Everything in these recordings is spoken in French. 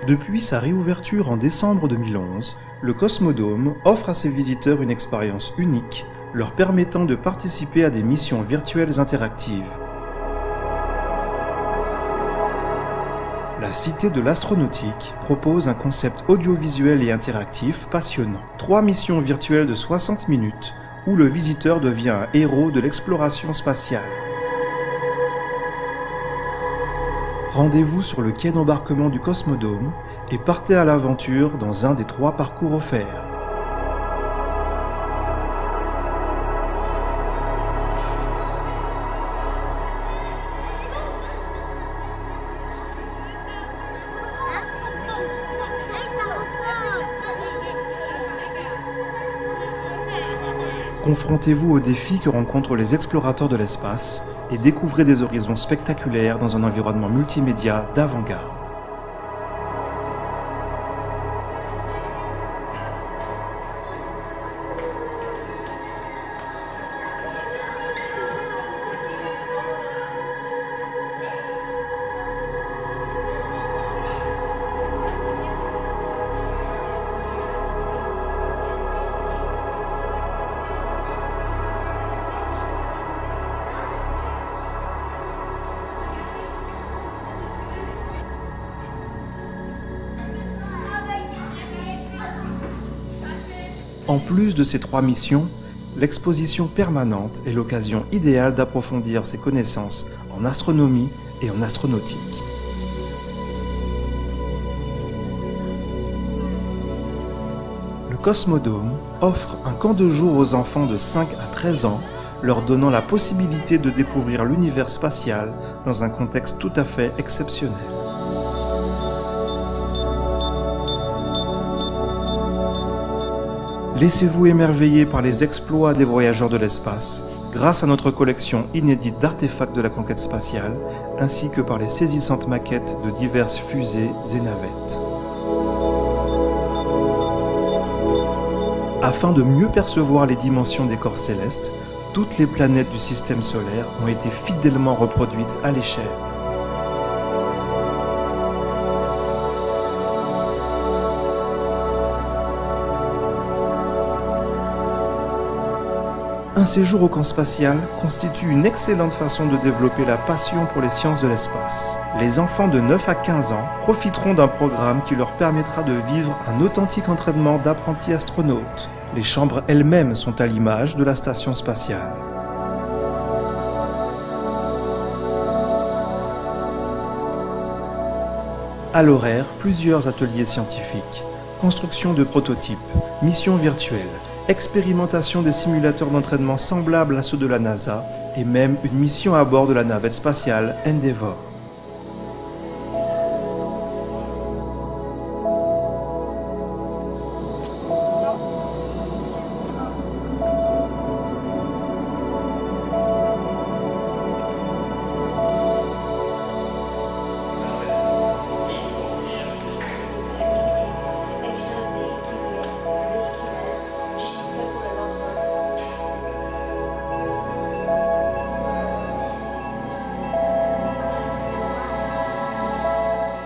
Depuis sa réouverture en décembre 2011, le Cosmodome offre à ses visiteurs une expérience unique, leur permettant de participer à des missions virtuelles interactives. La Cité de l'Astronautique propose un concept audiovisuel et interactif passionnant. 3 missions virtuelles de 60 minutes où le visiteur devient un héros de l'exploration spatiale. Rendez-vous sur le quai d'embarquement du Cosmodome et partez à l'aventure dans un des 3 parcours offerts. Confrontez-vous aux défis que rencontrent les explorateurs de l'espace et découvrez des horizons spectaculaires dans un environnement multimédia d'avant-garde. En plus de ces 3 missions, l'exposition permanente est l'occasion idéale d'approfondir ses connaissances en astronomie et en astronautique. Le Cosmodome offre un camp de jour aux enfants de 5 à 13 ans, leur donnant la possibilité de découvrir l'univers spatial dans un contexte tout à fait exceptionnel. Laissez-vous émerveiller par les exploits des voyageurs de l'espace, grâce à notre collection inédite d'artefacts de la conquête spatiale, ainsi que par les saisissantes maquettes de diverses fusées et navettes. Afin de mieux percevoir les dimensions des corps célestes, toutes les planètes du système solaire ont été fidèlement reproduites à l'échelle. Un séjour au camp spatial constitue une excellente façon de développer la passion pour les sciences de l'espace. Les enfants de 9 à 15 ans profiteront d'un programme qui leur permettra de vivre un authentique entraînement d'apprentis astronautes. Les chambres elles-mêmes sont à l'image de la station spatiale. À l'horaire, plusieurs ateliers scientifiques, construction de prototypes, missions virtuelles, expérimentation des simulateurs d'entraînement semblables à ceux de la NASA et même une mission à bord de la navette spatiale Endeavour.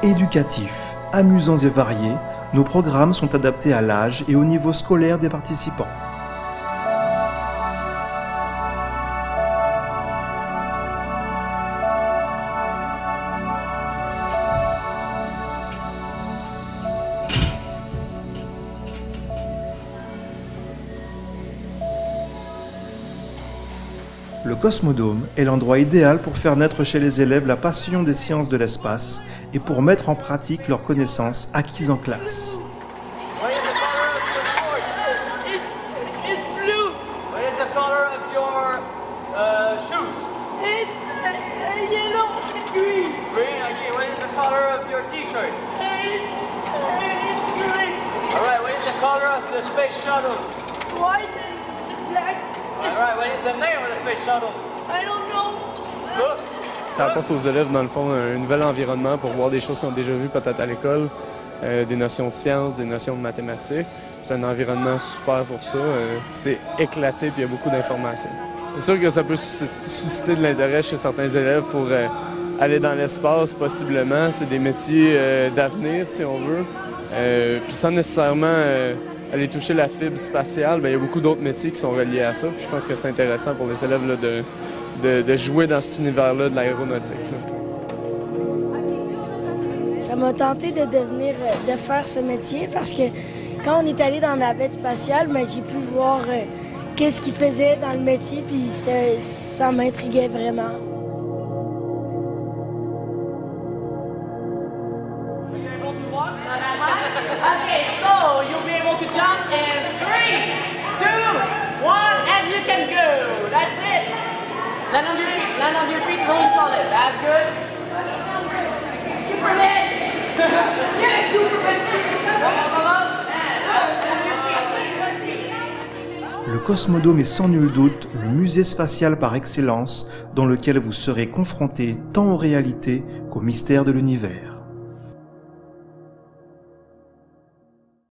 Éducatifs, amusants et variés, nos programmes sont adaptés à l'âge et au niveau scolaire des participants. Le Cosmodome est l'endroit idéal pour faire naître chez les élèves la passion des sciences de l'espace et pour mettre en pratique leurs connaissances acquises en classe. Ça apporte aux élèves, dans le fond, un nouvel environnement pour voir des choses qu'on a déjà vues peut-être à l'école, des notions de sciences, des notions de mathématiques. C'est un environnement super pour ça. C'est éclaté, puis il y a beaucoup d'informations. C'est sûr que ça peut susciter de l'intérêt chez certains élèves pour aller dans l'espace, possiblement. C'est des métiers d'avenir, si on veut. Puis sans nécessairement aller toucher la fibre spatiale, bien, il y a beaucoup d'autres métiers qui sont reliés à ça. Puis je pense que c'est intéressant pour les élèves là, de jouer dans cet univers-là de l'aéronautique. Ça m'a tenté de faire ce métier parce que quand on est allé dans la navette spatiale, j'ai pu voir qu'est-ce qu'ils faisaient dans le métier, puis ça m'intriguait vraiment. Okay, so you'll be able to jump in 3, 2, 1, and you can go. That's it. Land on your feet really solid. That's good. Superman! Yeah, Superman! Le Cosmodome est sans nul doute le musée spatial par excellence dans lequel vous serez confronté tant aux réalités qu'aux mystères de l'univers.